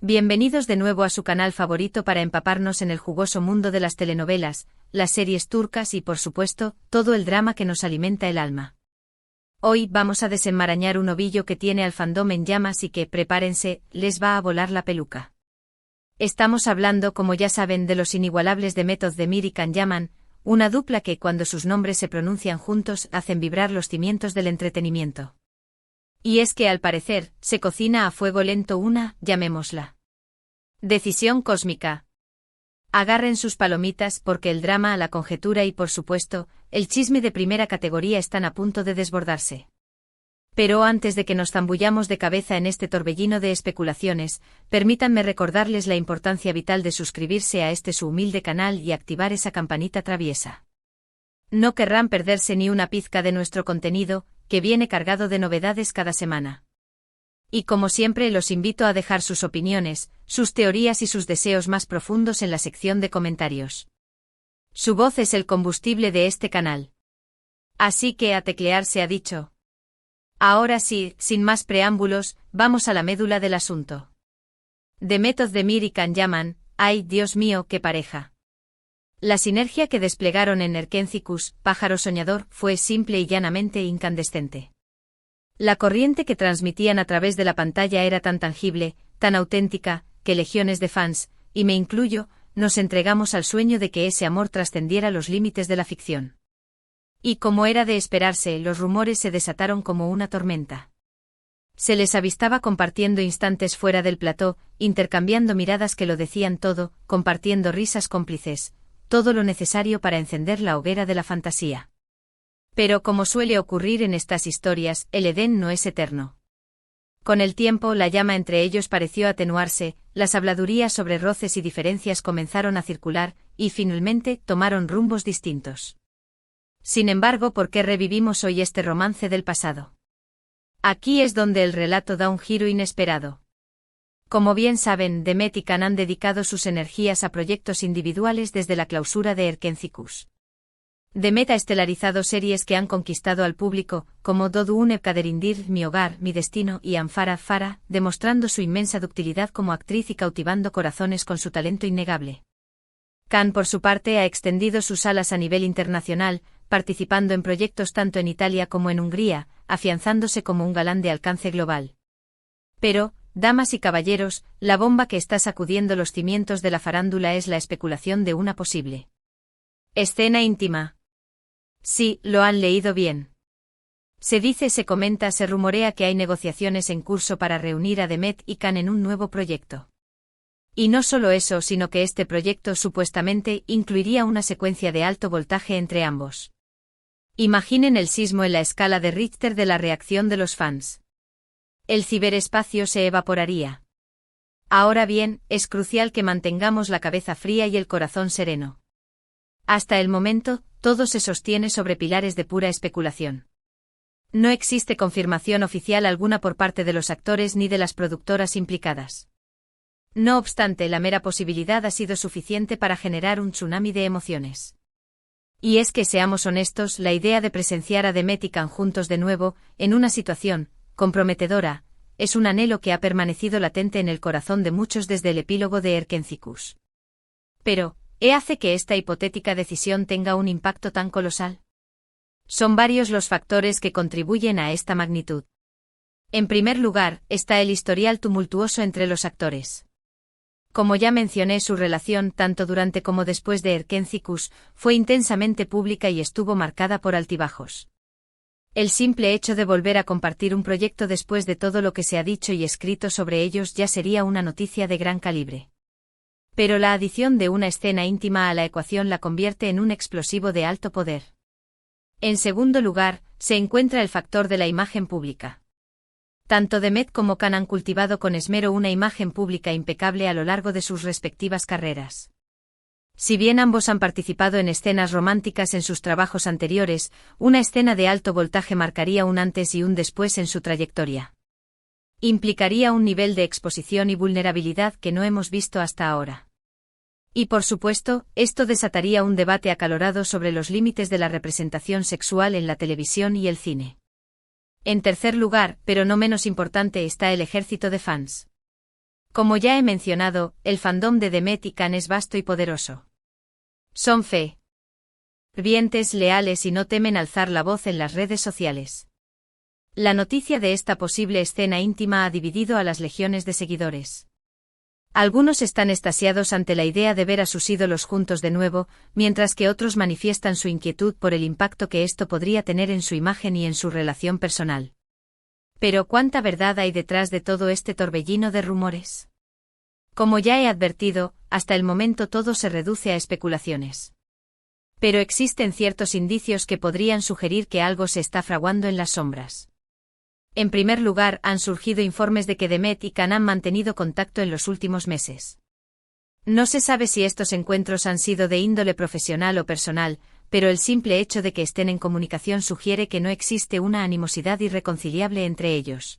Bienvenidos de nuevo a su canal favorito para empaparnos en el jugoso mundo de las telenovelas, las series turcas y, por supuesto, todo el drama que nos alimenta el alma. Hoy vamos a desenmarañar un ovillo que tiene al fandom en llamas y que, prepárense, les va a volar la peluca. Estamos hablando, como ya saben, de los inigualables Demet Özdemir y Can Yaman, una dupla que, cuando sus nombres se pronuncian juntos, hacen vibrar los cimientos del entretenimiento. Y es que, al parecer, se cocina a fuego lento una, llamémosla, decisión cósmica. Agarren sus palomitas porque el drama, la conjetura y, por supuesto, el chisme de primera categoría están a punto de desbordarse. Pero antes de que nos zambullamos de cabeza en este torbellino de especulaciones, permítanme recordarles la importancia vital de suscribirse a este su humilde canal y activar esa campanita traviesa. No querrán perderse ni una pizca de nuestro contenido, que viene cargado de novedades cada semana. Y como siempre los invito a dejar sus opiniones, sus teorías y sus deseos más profundos en la sección de comentarios. Su voz es el combustible de este canal. Así que a teclear se ha dicho. Ahora sí, sin más preámbulos, vamos a la médula del asunto. Demet Özdemir y Can Yaman, ¡ay, Dios mío, qué pareja! La sinergia que desplegaron en Erkencikus, Pájaro Soñador, fue simple y llanamente incandescente. La corriente que transmitían a través de la pantalla era tan tangible, tan auténtica, que legiones de fans, y me incluyo, nos entregamos al sueño de que ese amor trascendiera los límites de la ficción. Y como era de esperarse, los rumores se desataron como una tormenta. Se les avistaba compartiendo instantes fuera del plató, intercambiando miradas que lo decían todo, compartiendo risas cómplices, todo lo necesario para encender la hoguera de la fantasía. Pero como suele ocurrir en estas historias, el Edén no es eterno. Con el tiempo la llama entre ellos pareció atenuarse, las habladurías sobre roces y diferencias comenzaron a circular, y finalmente tomaron rumbos distintos. Sin embargo, ¿por qué revivimos hoy este romance del pasado? Aquí es donde el relato da un giro inesperado. Como bien saben, Demet y Can han dedicado sus energías a proyectos individuales desde la clausura de Erkencikus. Demet ha estelarizado series que han conquistado al público, como Doğduğun Kaderindir, Mi Hogar, Mi Destino y Anfara Farah, demostrando su inmensa ductilidad como actriz y cautivando corazones con su talento innegable. Can, por su parte, ha extendido sus alas a nivel internacional, participando en proyectos tanto en Italia como en Hungría, afianzándose como un galán de alcance global. Pero, damas y caballeros, la bomba que está sacudiendo los cimientos de la farándula es la especulación de una posible escena íntima. Sí, lo han leído bien. Se dice, se comenta, se rumorea que hay negociaciones en curso para reunir a Demet y Can en un nuevo proyecto. Y no solo eso, sino que este proyecto supuestamente incluiría una secuencia de alto voltaje entre ambos. Imaginen el sismo en la escala de Richter de la reacción de los fans. El ciberespacio se evaporaría. Ahora bien, es crucial que mantengamos la cabeza fría y el corazón sereno. Hasta el momento, todo se sostiene sobre pilares de pura especulación. No existe confirmación oficial alguna por parte de los actores ni de las productoras implicadas. No obstante, la mera posibilidad ha sido suficiente para generar un tsunami de emociones. Y es que, seamos honestos, la idea de presenciar a Demet y Can juntos de nuevo, en una situación comprometedora, es un anhelo que ha permanecido latente en el corazón de muchos desde el epílogo de Erkencikus. Pero, ¿qué hace que esta hipotética decisión tenga un impacto tan colosal? Son varios los factores que contribuyen a esta magnitud. En primer lugar, está el historial tumultuoso entre los actores. Como ya mencioné, su relación, tanto durante como después de Erkencikus, fue intensamente pública y estuvo marcada por altibajos. El simple hecho de volver a compartir un proyecto después de todo lo que se ha dicho y escrito sobre ellos ya sería una noticia de gran calibre. Pero la adición de una escena íntima a la ecuación la convierte en un explosivo de alto poder. En segundo lugar, se encuentra el factor de la imagen pública. Tanto Demet como Can han cultivado con esmero una imagen pública impecable a lo largo de sus respectivas carreras. Si bien ambos han participado en escenas románticas en sus trabajos anteriores, una escena de alto voltaje marcaría un antes y un después en su trayectoria. Implicaría un nivel de exposición y vulnerabilidad que no hemos visto hasta ahora. Y por supuesto, esto desataría un debate acalorado sobre los límites de la representación sexual en la televisión y el cine. En tercer lugar, pero no menos importante, está el ejército de fans. Como ya he mencionado, el fandom de Demet y Can es vasto y poderoso. Son fervientes, leales y no temen alzar la voz en las redes sociales. La noticia de esta posible escena íntima ha dividido a las legiones de seguidores. Algunos están extasiados ante la idea de ver a sus ídolos juntos de nuevo, mientras que otros manifiestan su inquietud por el impacto que esto podría tener en su imagen y en su relación personal. Pero ¿cuánta verdad hay detrás de todo este torbellino de rumores? Como ya he advertido, hasta el momento todo se reduce a especulaciones. Pero existen ciertos indicios que podrían sugerir que algo se está fraguando en las sombras. En primer lugar, han surgido informes de que Demet y Can han mantenido contacto en los últimos meses. No se sabe si estos encuentros han sido de índole profesional o personal, pero el simple hecho de que estén en comunicación sugiere que no existe una animosidad irreconciliable entre ellos.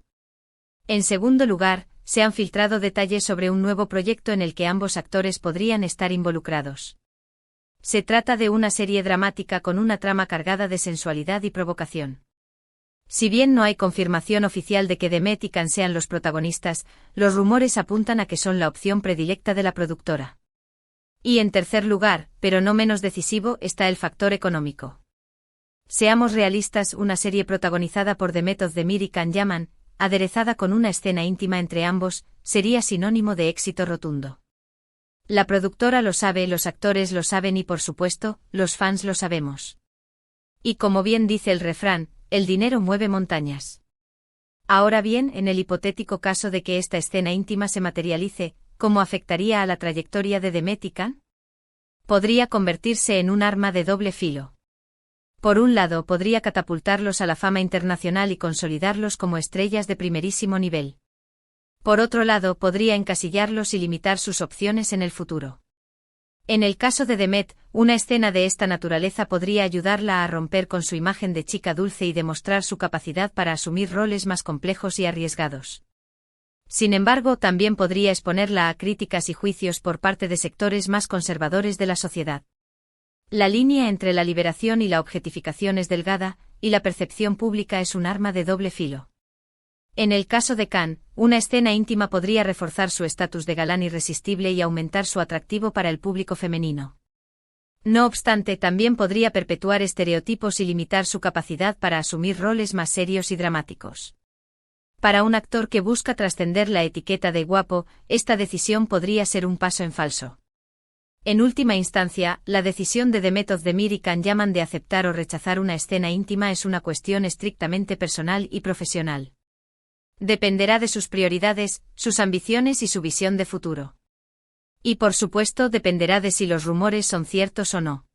En segundo lugar, se han filtrado detalles sobre un nuevo proyecto en el que ambos actores podrían estar involucrados. Se trata de una serie dramática con una trama cargada de sensualidad y provocación. Si bien no hay confirmación oficial de que Demet y Can sean los protagonistas, los rumores apuntan a que son la opción predilecta de la productora. Y en tercer lugar, pero no menos decisivo, está el factor económico. Seamos realistas, una serie protagonizada por Demet Özdemir y Can Yaman, aderezada con una escena íntima entre ambos, sería sinónimo de éxito rotundo. La productora lo sabe, los actores lo saben y por supuesto, los fans lo sabemos. Y como bien dice el refrán, el dinero mueve montañas. Ahora bien, en el hipotético caso de que esta escena íntima se materialice, ¿cómo afectaría a la trayectoria de Demet y Can? Podría convertirse en un arma de doble filo. Por un lado, podría catapultarlos a la fama internacional y consolidarlos como estrellas de primerísimo nivel. Por otro lado, podría encasillarlos y limitar sus opciones en el futuro. En el caso de Demet, una escena de esta naturaleza podría ayudarla a romper con su imagen de chica dulce y demostrar su capacidad para asumir roles más complejos y arriesgados. Sin embargo, también podría exponerla a críticas y juicios por parte de sectores más conservadores de la sociedad. La línea entre la liberación y la objetificación es delgada, y la percepción pública es un arma de doble filo. En el caso de Can, una escena íntima podría reforzar su estatus de galán irresistible y aumentar su atractivo para el público femenino. No obstante, también podría perpetuar estereotipos y limitar su capacidad para asumir roles más serios y dramáticos. Para un actor que busca trascender la etiqueta de guapo, esta decisión podría ser un paso en falso. En última instancia, la decisión de Demet Özdemir y Can Yaman de aceptar o rechazar una escena íntima es una cuestión estrictamente personal y profesional. Dependerá de sus prioridades, sus ambiciones y su visión de futuro. Y por supuesto dependerá de si los rumores son ciertos o no.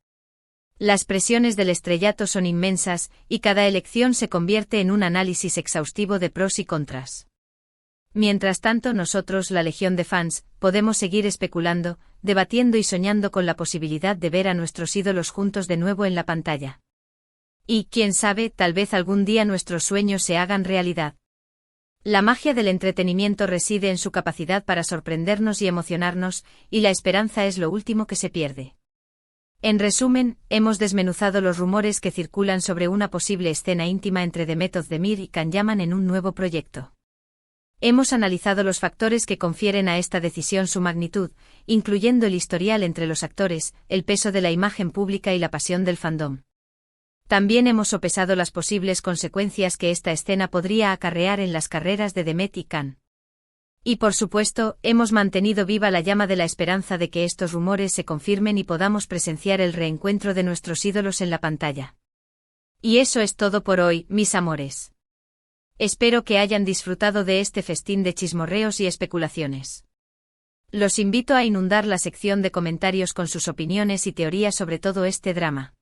Las presiones del estrellato son inmensas, y cada elección se convierte en un análisis exhaustivo de pros y contras. Mientras tanto, nosotros, la legión de fans, podemos seguir especulando, debatiendo y soñando con la posibilidad de ver a nuestros ídolos juntos de nuevo en la pantalla. Y, quién sabe, tal vez algún día nuestros sueños se hagan realidad. La magia del entretenimiento reside en su capacidad para sorprendernos y emocionarnos, y la esperanza es lo último que se pierde. En resumen, hemos desmenuzado los rumores que circulan sobre una posible escena íntima entre Demet Özdemir y Can Yaman en un nuevo proyecto. Hemos analizado los factores que confieren a esta decisión su magnitud, incluyendo el historial entre los actores, el peso de la imagen pública y la pasión del fandom. También hemos sopesado las posibles consecuencias que esta escena podría acarrear en las carreras de Demet y Can. Y por supuesto, hemos mantenido viva la llama de la esperanza de que estos rumores se confirmen y podamos presenciar el reencuentro de nuestros ídolos en la pantalla. Y eso es todo por hoy, mis amores. Espero que hayan disfrutado de este festín de chismorreos y especulaciones. Los invito a inundar la sección de comentarios con sus opiniones y teorías sobre todo este drama.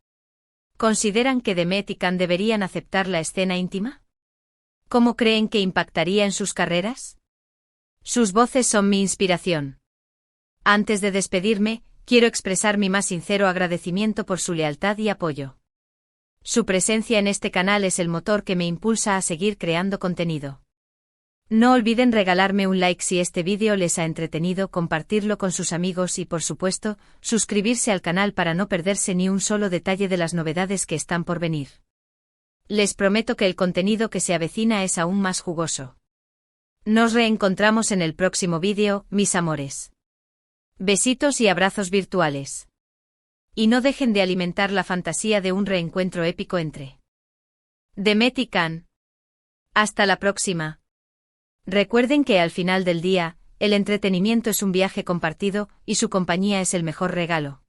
¿Consideran que Demet y Can deberían aceptar la escena íntima? ¿Cómo creen que impactaría en sus carreras? Sus voces son mi inspiración. Antes de despedirme, quiero expresar mi más sincero agradecimiento por su lealtad y apoyo. Su presencia en este canal es el motor que me impulsa a seguir creando contenido. No olviden regalarme un like si este vídeo les ha entretenido, compartirlo con sus amigos y, por supuesto, suscribirse al canal para no perderse ni un solo detalle de las novedades que están por venir. Les prometo que el contenido que se avecina es aún más jugoso. Nos reencontramos en el próximo vídeo, mis amores. Besitos y abrazos virtuales. Y no dejen de alimentar la fantasía de un reencuentro épico entre Demet y Can. Hasta la próxima. Recuerden que al final del día, el entretenimiento es un viaje compartido, y su compañía es el mejor regalo.